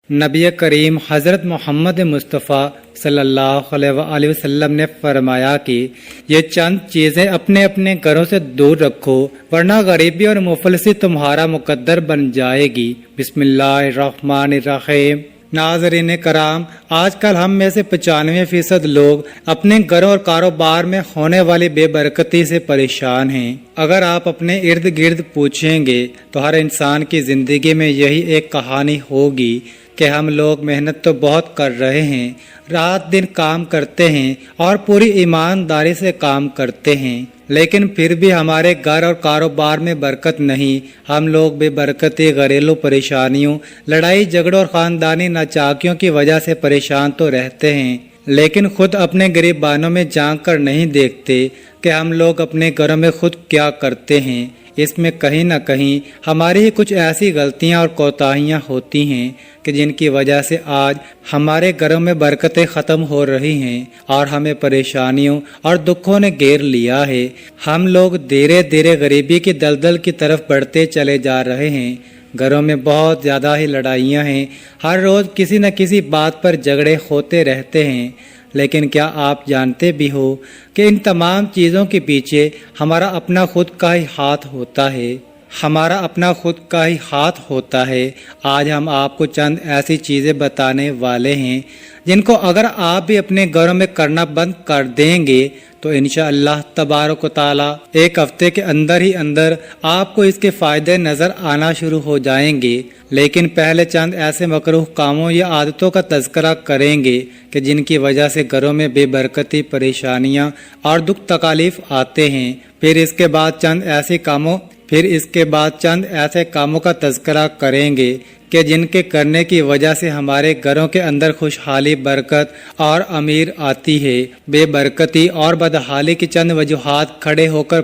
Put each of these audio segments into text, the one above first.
نبی کریم حضرت محمد مصطفیٰ صلی اللہ علیہ وسلم نے فرمایا کہ یہ چند چیزیں اپنے اپنے گھروں سے دور رکھو ورنہ غریبی اور مفلسی تمہارا مقدر بن جائے گی۔ بسم اللہ الرحمن الرحیم۔ ناظرین کرام، آج کل ہم میں سے 95% لوگ اپنے گھروں اور کاروبار میں ہونے والی بے برکتی سے پریشان ہیں۔ اگر آپ اپنے ارد گرد پوچھیں گے تو ہر انسان کی زندگی میں یہی ایک کہانی ہوگی کہ ہم لوگ محنت تو بہت کر رہے ہیں، رات دن کام کرتے ہیں اور پوری ایمانداری سے کام کرتے ہیں، لیکن پھر بھی ہمارے گھر اور کاروبار میں برکت نہیں۔ ہم لوگ بے برکتی، گھریلو پریشانیوں، لڑائی جھگڑوں اور خاندانی ناچاکیوں کی وجہ سے پریشان تو رہتے ہیں، لیکن خود اپنے گریبانوں میں جھانک کر نہیں دیکھتے کہ ہم لوگ اپنے گھروں میں خود کیا کرتے ہیں۔ اس میں کہیں نہ کہیں ہماری ہی کچھ ایسی غلطیاں اور کوتاہیاں ہوتی ہیں کہ جن کی وجہ سے آج ہمارے گھروں میں برکتیں ختم ہو رہی ہیں اور ہمیں پریشانیوں اور دکھوں نے گھیر لیا ہے۔ ہم لوگ دھیرے دھیرے غریبی کی دلدل کی طرف بڑھتے چلے جا رہے ہیں۔ گھروں میں بہت زیادہ ہی لڑائیاں ہیں، ہر روز کسی نہ کسی بات پر جھگڑے ہوتے رہتے ہیں، لیکن کیا آپ جانتے بھی ہو کہ ان تمام چیزوں کے پیچھے ہمارا اپنا خود کا ہی ہاتھ ہوتا ہے؟ ہمارا اپنا خود کا ہی ہاتھ ہوتا ہے۔ آج ہم آپ کو چند ایسی چیزیں بتانے والے ہیں جن کو اگر آپ بھی اپنے گھروں میں کرنا بند کر دیں گے تو انشاءاللہ تبارک و تعالی ایک ہفتے کے اندر ہی اندر آپ کو اس کے فائدے نظر آنا شروع ہو جائیں گے۔ لیکن پہلے چند ایسے مکروہ کاموں یا عادتوں کا تذکرہ کریں گے کہ جن کی وجہ سے گھروں میں بے برکتی، پریشانیاں اور دکھ تکالیف آتے ہیں۔ پھر اس کے بعد چند ایسے کاموں کا تذکرہ کریں گے کہ جن کے کرنے کی وجہ سے ہمارے گھروں کے اندر خوشحالی، برکت اور امیر آتی ہے۔ بے برکتی اور بدحالی کی چند وجوہات: کھڑے ہو کر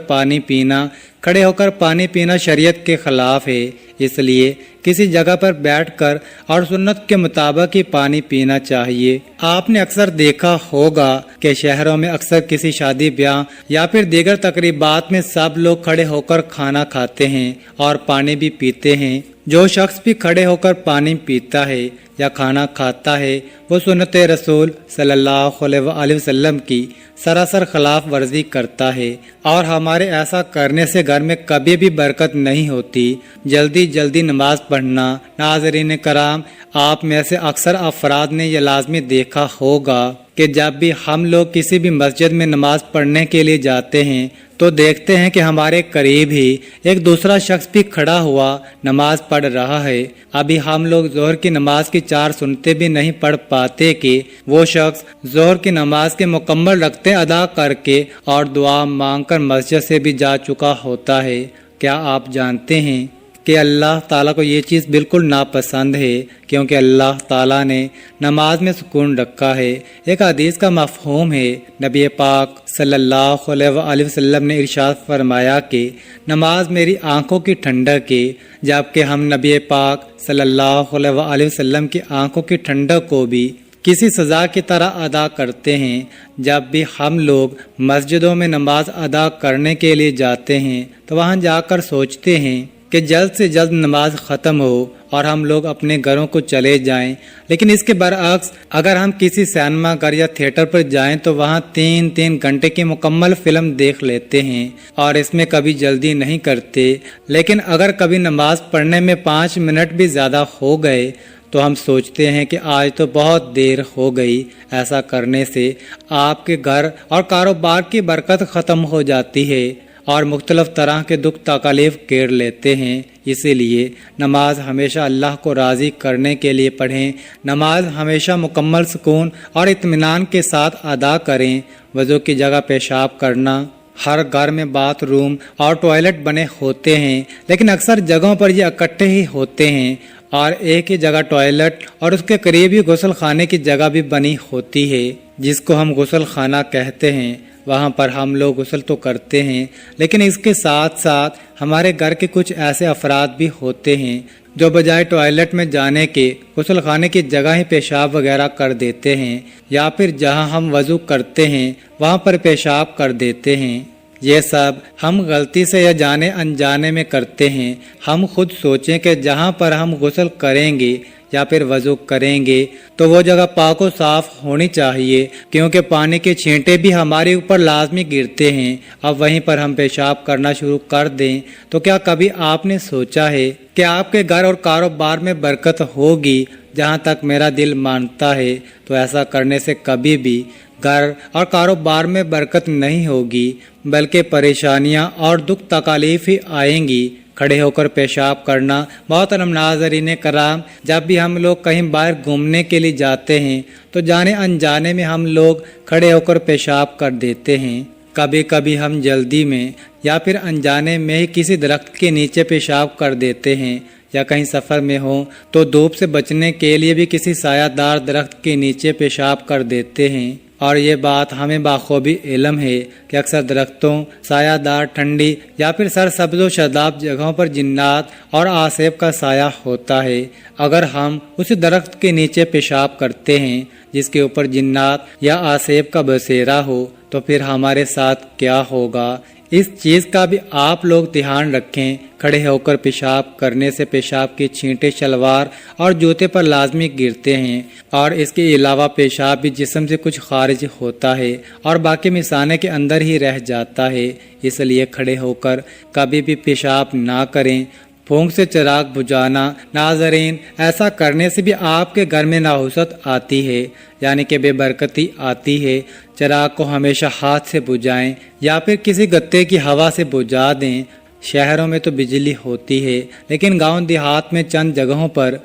پانی پینا شریعت کے خلاف ہے، اس لیے کسی جگہ پر بیٹھ کر اور سنت کے مطابق ہی پانی پینا چاہیے۔ آپ نے اکثر دیکھا ہوگا کہ شہروں میں اکثر کسی شادی بیاہ یا پھر دیگر تقریبات میں سب لوگ کھڑے ہو کر کھانا کھاتے ہیں اور پانی بھی پیتے ہیں۔ جو شخص بھی کھڑے ہو کر پانی پیتا ہے یا کھانا کھاتا ہے وہ سنت رسول صلی اللہ علیہ وسلم کی سراسر خلاف ورزی کرتا ہے، اور ہمارے ایسا کرنے سے گھر میں کبھی بھی برکت نہیں ہوتی۔ جلدی نماز پڑھنا۔ ناظرین کرام، آپ میں سے اکثر افراد نے یہ لازمی دیکھا ہوگا کہ جب بھی ہم لوگ کسی بھی مسجد میں نماز پڑھنے کے لیے جاتے ہیں تو دیکھتے ہیں کہ ہمارے قریب ہی ایک دوسرا شخص بھی کھڑا ہوا نماز پڑھ رہا ہے۔ ابھی ہم لوگ ظہر کی نماز کی 4 سنتیں بھی نہیں پڑھ پاتے کہ وہ شخص ظہر کی نماز کے مکمل رکعتیں ادا کر کے اور دعا مانگ کر مسجد سے بھی جا چکا ہوتا ہے۔ کیا آپ جانتے ہیں کہ اللہ تعالیٰ کو یہ چیز بالکل ناپسند ہے، کیونکہ اللہ تعالیٰ نے نماز میں سکون رکھا ہے۔ ایک حدیث کا مفہوم ہے، نبی پاک صلی اللہ علیہ وسلم نے ارشاد فرمایا کہ نماز میری آنکھوں کی ٹھنڈک ہے، جبکہ ہم نبی پاک صلی اللہ علیہ وسلم کی آنکھوں کی ٹھنڈک کو بھی کسی سزا کی طرح ادا کرتے ہیں۔ جب بھی ہم لوگ مسجدوں میں نماز ادا کرنے کے لیے جاتے ہیں تو وہاں جا کر سوچتے ہیں کہ جلد سے جلد نماز ختم ہو اور ہم لوگ اپنے گھروں کو چلے جائیں، لیکن اس کے برعکس اگر ہم کسی سینما گھر یا تھیٹر پر جائیں تو وہاں 3 گھنٹے کی مکمل فلم دیکھ لیتے ہیں اور اس میں کبھی جلدی نہیں کرتے۔ لیکن اگر کبھی نماز پڑھنے میں 5 منٹ بھی زیادہ ہو گئے تو ہم سوچتے ہیں کہ آج تو بہت دیر ہو گئی۔ ایسا کرنے سے آپ کے گھر اور کاروبار کی برکت ختم ہو جاتی ہے اور مختلف طرح کے دکھ تکالیف گھیر لیتے ہیں۔ اسی لیے نماز ہمیشہ اللہ کو راضی کرنے کے لیے پڑھیں۔ نماز ہمیشہ مکمل سکون اور اطمینان کے ساتھ ادا کریں۔ وضو کی جگہ پیشاب کرنا۔ ہر گھر میں باتھ روم اور ٹوائلٹ بنے ہوتے ہیں، لیکن اکثر جگہوں پر یہ اکٹھے ہی ہوتے ہیں اور ایک ہی جگہ ٹوائلٹ اور اس کے قریب ہی غسل خانے کی جگہ بھی بنی ہوتی ہے، جس کو ہم غسل خانہ کہتے ہیں۔ وہاں پر ہم لوگ غسل تو کرتے ہیں، لیکن اس کے ساتھ ساتھ ہمارے گھر کے کچھ ایسے افراد بھی ہوتے ہیں جو بجائے ٹوائلٹ میں جانے کے غسل خانے کی جگہ ہی پیشاب وغیرہ کر دیتے ہیں، یا پھر جہاں ہم وضو کرتے ہیں وہاں پر پیشاب کر دیتے ہیں۔ یہ سب ہم غلطی سے یا جانے انجانے میں کرتے ہیں۔ ہم خود سوچیں کہ جہاں پر ہم غسل کریں گے یا پھر وضو کریں گے تو وہ جگہ پاک و صاف ہونی چاہیے، کیونکہ پانی کے چھینٹے بھی ہمارے اوپر لازمی گرتے ہیں۔ اب وہیں پر ہم پیشاب کرنا شروع کر دیں تو کیا کبھی آپ نے سوچا ہے کہ آپ کے گھر اور کاروبار میں برکت ہوگی؟ جہاں تک میرا دل مانتا ہے تو ایسا کرنے سے کبھی بھی گھر اور کاروبار میں برکت نہیں ہوگی، بلکہ پریشانیاں اور دکھ تکالیف ہی آئیں گی۔ کھڑے ہو کر پیشاب کرنا، محترم ناظرین کرام، جب بھی ہم لوگ کہیں باہر گھومنے کے لیے جاتے ہیں تو جانے انجانے میں ہم لوگ کھڑے ہو کر پیشاب کر دیتے ہیں۔ کبھی کبھی ہم جلدی میں یا پھر انجانے میں ہی کسی درخت کے نیچے پیشاب کر دیتے ہیں، یا کہیں سفر میں ہوں تو دھوپ سے بچنے کے لیے بھی کسی سایہ دار درخت کے نیچے پیشاب کر دیتے ہیں۔ اور یہ بات ہمیں بخوبی علم ہے کہ اکثر درختوں، سایہ دار ٹھنڈی یا پھر سرسبز و شاداب جگہوں پر جنات اور آسیب کا سایہ ہوتا ہے۔ اگر ہم اسی درخت کے نیچے پیشاب کرتے ہیں جس کے اوپر جنات یا آسیب کا بسیرا ہو تو پھر ہمارے ساتھ کیا ہوگا؟ اس چیز کا بھی آپ لوگ دھیان رکھیں۔ کھڑے ہو کر پیشاب کرنے سے پیشاب کے چھینٹے شلوار اور جوتے پر لازمی گرتے ہیں، اور اس کے علاوہ پیشاب بھی جسم سے کچھ خارج ہوتا ہے اور باقی مثانے کے اندر ہی رہ جاتا ہے۔ اس لیے کھڑے ہو کر کبھی بھی پیشاب نہ کریں۔ پھونک سے چراغ بجھانا، ناظرین، ایسا کرنے سے بھی آپ کے گھر میں نحوست آتی ہے، یعنی کہ بے برکتی آتی ہے۔ چراغ کو ہمیشہ ہاتھ سے بجھائیں یا پھر کسی گتے کی ہوا سے بجھا دیں۔ شہروں میں تو بجلی ہوتی ہے، لیکن گاؤں دیہات میں چند جگہوں پر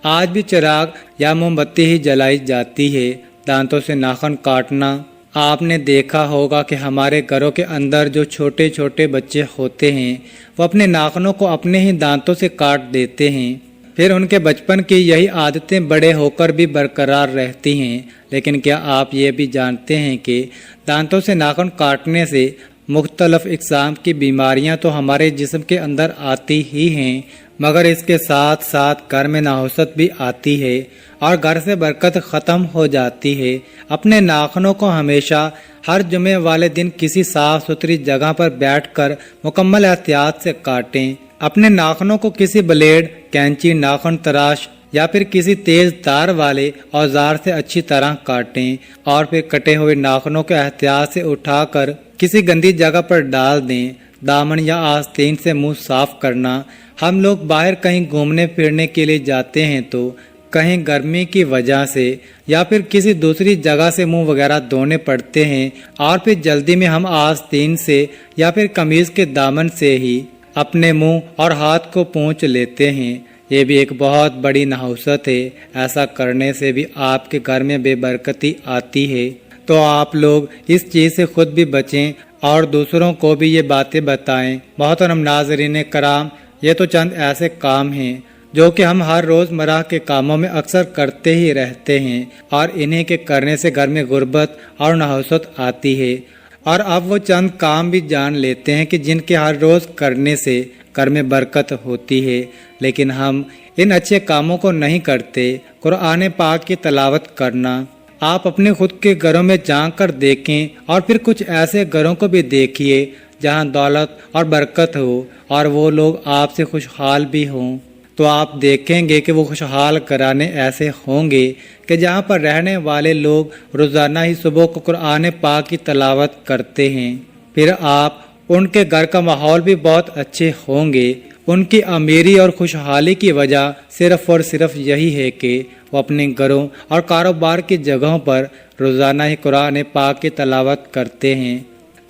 آج بھی چراغ یا موم بتی ہی جلائی جاتی ہے۔ دانتوں سے ناخن کاٹنا، آپ نے دیکھا ہوگا کہ ہمارے گھروں کے اندر جو چھوٹے چھوٹے بچے ہوتے ہیں وہ اپنے ناخنوں کو اپنے ہی دانتوں سے کاٹ دیتے ہیں، پھر ان کے بچپن کی یہی عادتیں بڑے ہو کر بھی برقرار رہتی ہیں۔ لیکن کیا آپ یہ بھی جانتے ہیں کہ دانتوں سے ناخن کاٹنے سے مختلف اقسام کی بیماریاں تو ہمارے جسم کے اندر آتی ہی ہیں، مگر اس کے ساتھ ساتھ گھر میں نحوست بھی آتی ہے اور گھر سے برکت ختم ہو جاتی ہے۔ اپنے ناخنوں کو ہمیشہ ہر جمعے والے دن کسی صاف ستھری جگہ پر بیٹھ کر مکمل احتیاط سے کاٹیں۔ اپنے ناخنوں کو کسی بلیڈ، کینچی، ناخن تراش یا پھر کسی تیز تار والے اوزار سے اچھی طرح کاٹیں، اور پھر کٹے ہوئے ناخنوں کو احتیاط سے اٹھا کر کسی گندی جگہ پر ڈال دیں۔ دامن یا آستین سے منہ صاف کرنا، ہم لوگ باہر کہیں گھومنے پھرنے کے لیے جاتے ہیں تو کہیں گرمی کی وجہ سے یا پھر کسی دوسری جگہ سے منہ وغیرہ دھونے پڑتے ہیں، اور پھر جلدی میں ہم آستین سے یا پھر قمیض کے دامن سے ہی اپنے منہ اور ہاتھ کو پونچھ لیتے ہیں۔ یہ بھی ایک بہت بڑی نحوست ہے۔ ایسا کرنے سے بھی آپ کے گھر میں بے برکتی آتی ہے۔ تو آپ لوگ اس چیز سے خود بھی بچیں اور دوسروں کو بھی یہ باتیں بتائیں۔ محترم ناظرین کرام، یہ تو چند ایسے کام ہیں جو کہ ہم ہر روز مرہ کے کاموں میں اکثر کرتے ہی رہتے ہیں، اور انہیں کے کرنے سے گھر میں غربت اور نحوست آتی ہے۔ اور اب وہ چند کام بھی جان لیتے ہیں کہ جن کے ہر روز کرنے سے گھر میں برکت ہوتی ہے، لیکن ہم ان اچھے کاموں کو نہیں کرتے۔ قرآن پاک کی تلاوت کرنا، آپ اپنے خود کے گھروں میں جھانک کر دیکھیں اور پھر کچھ ایسے گھروں کو بھی دیکھیے جہاں دولت اور برکت ہو اور وہ لوگ آپ سے خوشحال بھی ہوں، تو آپ دیکھیں گے کہ وہ خوشحال کرانے ایسے ہوں گے کہ جہاں پر رہنے والے لوگ روزانہ ہی صبح کو قرآن پاک کی تلاوت کرتے ہیں، پھر آپ ان کے گھر کا ماحول بھی بہت اچھے ہوں گے۔ ان کی امیری اور خوشحالی کی وجہ صرف اور صرف یہی ہے کہ وہ اپنے گھروں اور کاروبار کی جگہوں پر روزانہ ہی قرآن پاک کی تلاوت کرتے ہیں۔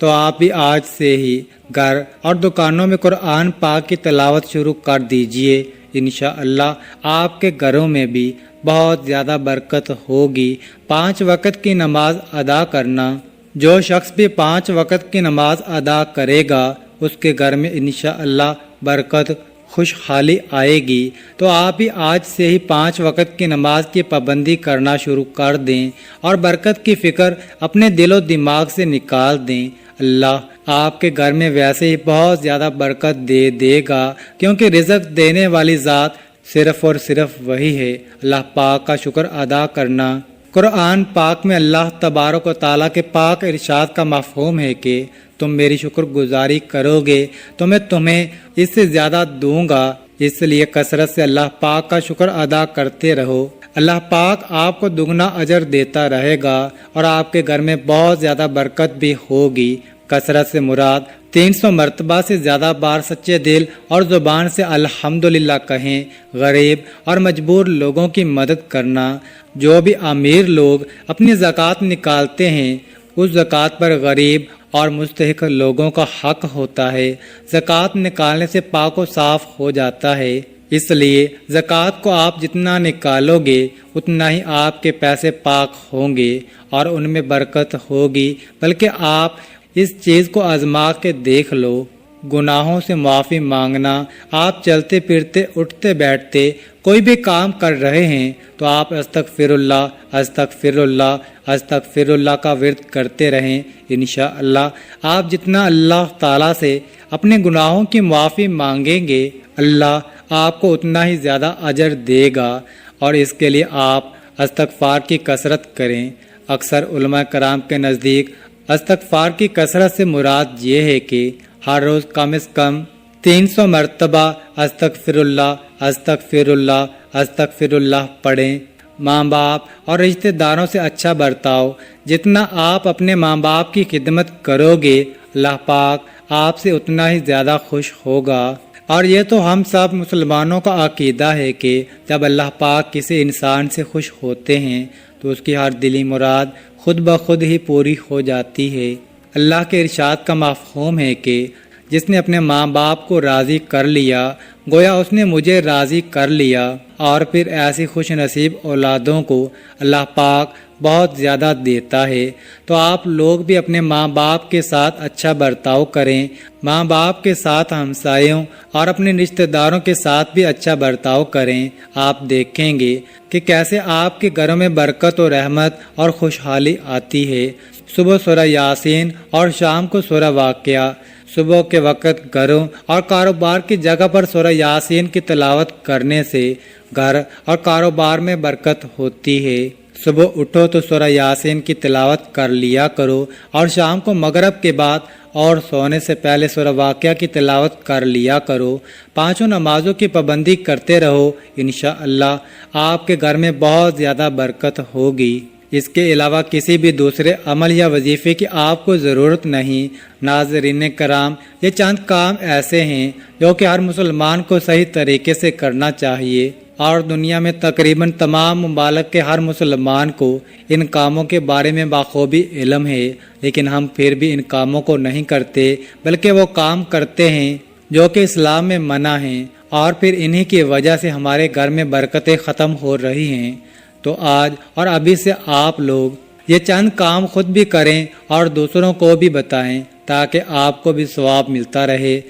تو آپ بھی آج سے ہی گھر اور دکانوں میں قرآن پاک کی تلاوت شروع کر دیجئے۔ انشاءاللہ آپ کے گھروں میں بھی بہت زیادہ برکت ہوگی۔ 5 وقت کی نماز ادا کرنا، جو شخص بھی 5 وقت کی نماز ادا کرے گا اس کے گھر میں انشاءاللہ برکت، خوشحالی آئے گی۔ تو آپ بھی آج سے ہی 5 وقت کی نماز کی پابندی کرنا شروع کر دیں اور برکت کی فکر اپنے دل و دماغ سے نکال دیں۔ اللہ آپ کے گھر میں ویسے ہی بہت زیادہ برکت دے گا، کیونکہ رزق دینے والی ذات صرف اور صرف وہی ہے۔ اللہ پاک کا شکر ادا کرنا۔ قرآن پاک میں اللہ تبارک و تعالیٰ کے پاک ارشاد کا مفہوم ہے کہ تم میری شکر گزاری کرو گے تو میں تمہیں اس سے زیادہ دوں گا۔ اس لیے کثرت سے اللہ پاک کا شکر ادا کرتے رہو۔ اللہ پاک آپ کو دگنا اجر دیتا رہے گا اور آپ کے گھر میں بہت زیادہ برکت بھی ہوگی۔ کثرت سے مراد 300 مرتبہ سے زیادہ بار سچے دل اور زبان سے الحمدللہ کہیں۔ غریب اور مجبور لوگوں کی مدد کرنا۔ جو بھی امیر لوگ اپنی زکوٰۃ نکالتے ہیں اس زکوٰۃ پر غریب اور مستحق لوگوں کا حق ہوتا ہے۔ زکوٰۃ نکالنے سے پاک و صاف ہو جاتا ہے، اس لیے زکوٰۃ کو آپ جتنا نکالو گے اتنا ہی آپ کے پیسے پاک ہوں گے اور ان میں برکت ہوگی۔ بلکہ آپ اس چیز کو آزما کے دیکھ لو، گناہوں سے معافی مانگنا۔ آپ چلتے پھرتے اٹھتے بیٹھتے کوئی بھی کام کر رہے ہیں تو آپ استغفر اللہ استغفر اللہ استغفر اللہ کا ورد کرتے رہیں۔ انشاءاللہ آپ جتنا اللہ تعالیٰ سے اپنے گناہوں کی معافی مانگیں گے اللہ آپ کو اتنا ہی زیادہ اجر دے گا، اور اس کے لیے آپ استغفار کی کثرت کریں۔ اکثر علماء کرام کے نزدیک استغفار کی کثرت سے مراد یہ ہے کہ ہر روز کم از کم 300 مرتبہ استغفر اللہ استغفر اللہ استغفر اللہ پڑھیں۔ ماں باپ اور رشتہ داروں سے اچھا برتاؤ۔ جتنا آپ اپنے ماں باپ کی خدمت کرو گے اللہ پاک آپ سے اتنا ہی زیادہ خوش ہوگا۔ اور یہ تو ہم سب مسلمانوں کا عقیدہ ہے کہ جب اللہ پاک کسی انسان سے خوش ہوتے ہیں تو اس کی ہر دلی مراد خود بخود ہی پوری ہو جاتی ہے۔ اللہ کے ارشاد کا مفہوم ہے کہ جس نے اپنے ماں باپ کو راضی کر لیا گویا اس نے مجھے راضی کر لیا، اور پھر ایسی خوش نصیب اولادوں کو اللہ پاک بہت زیادہ دیتا ہے۔ تو آپ لوگ بھی اپنے ماں باپ کے ساتھ اچھا برتاؤ کریں، ماں باپ کے ساتھ ہمسایوں اور اپنے رشتہ داروں کے ساتھ بھی اچھا برتاؤ کریں۔ آپ دیکھیں گے کہ کیسے آپ کے گھروں میں برکت و رحمت اور خوشحالی آتی ہے۔ صبح سورہ یاسین اور شام کو سورہ واقعہ۔ صبح کے وقت گھروں اور کاروبار کی جگہ پر سورہ یاسین کی تلاوت کرنے سے گھر اور کاروبار میں برکت ہوتی ہے۔ صبح اٹھو تو سورہ یاسین کی تلاوت کر لیا کرو، اور شام کو مغرب کے بعد اور سونے سے پہلے سورہ واقعہ کی تلاوت کر لیا کرو۔ 5 نمازوں کی پابندی کرتے رہو، انشاءاللہ آپ کے گھر میں بہت زیادہ برکت ہوگی۔ اس کے علاوہ کسی بھی دوسرے عمل یا وظیفے کی آپ کو ضرورت نہیں۔ ناظرین کرام، یہ چند کام ایسے ہیں جو کہ ہر مسلمان کو صحیح طریقے سے کرنا چاہیے، اور دنیا میں تقریباً تمام ممالک کے ہر مسلمان کو ان کاموں کے بارے میں بخوبی علم ہے، لیکن ہم پھر بھی ان کاموں کو نہیں کرتے، بلکہ وہ کام کرتے ہیں جو کہ اسلام میں منع ہیں، اور پھر انہی کی وجہ سے ہمارے گھر میں برکتیں ختم ہو رہی ہیں۔ تو آج اور ابھی سے آپ لوگ یہ چند کام خود بھی کریں اور دوسروں کو بھی بتائیں تاکہ آپ کو بھی ثواب ملتا رہے۔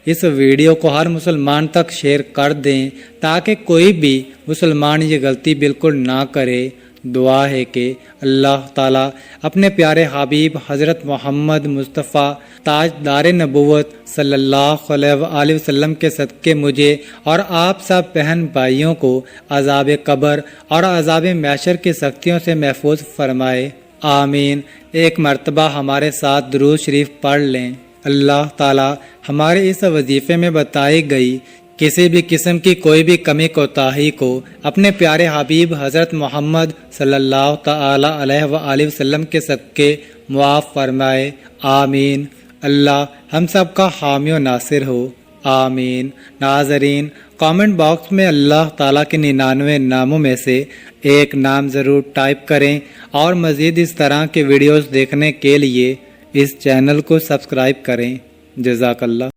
اس ویڈیو کو ہر مسلمان تک شیئر کر دیں تاکہ کوئی بھی مسلمان یہ غلطی بالکل نہ کرے۔ دعا ہے کہ اللہ تعالیٰ اپنے پیارے حبیب حضرت محمد مصطفیٰ تاجدار نبوت صلی اللہ علیہ وآلہ وسلم کے صدقے مجھے اور آپ سب بہن بھائیوں کو عذاب قبر اور عذاب محشر کی سختیوں سے محفوظ فرمائے، آمین۔ ایک مرتبہ ہمارے ساتھ درود شریف پڑھ لیں۔ اللہ تعالیٰ ہمارے اس وظیفے میں بتائی گئی کسی بھی قسم کی کوئی بھی کمی کوتاہی کو اپنے پیارے حبیب حضرت محمد صلی اللہ تعالی علیہ وآلہ وسلم کے صدقے معاف فرمائے، آمین۔ اللہ ہم سب کا حامی و ناصر ہو، آمین۔ ناظرین، کامنٹ باکس میں اللہ تعالیٰ کے 99 ناموں میں سے ایک نام ضرور ٹائپ کریں، اور مزید اس طرح کے ویڈیوز دیکھنے کے لیے اس چینل کو سبسکرائب کریں۔ جزاک اللہ۔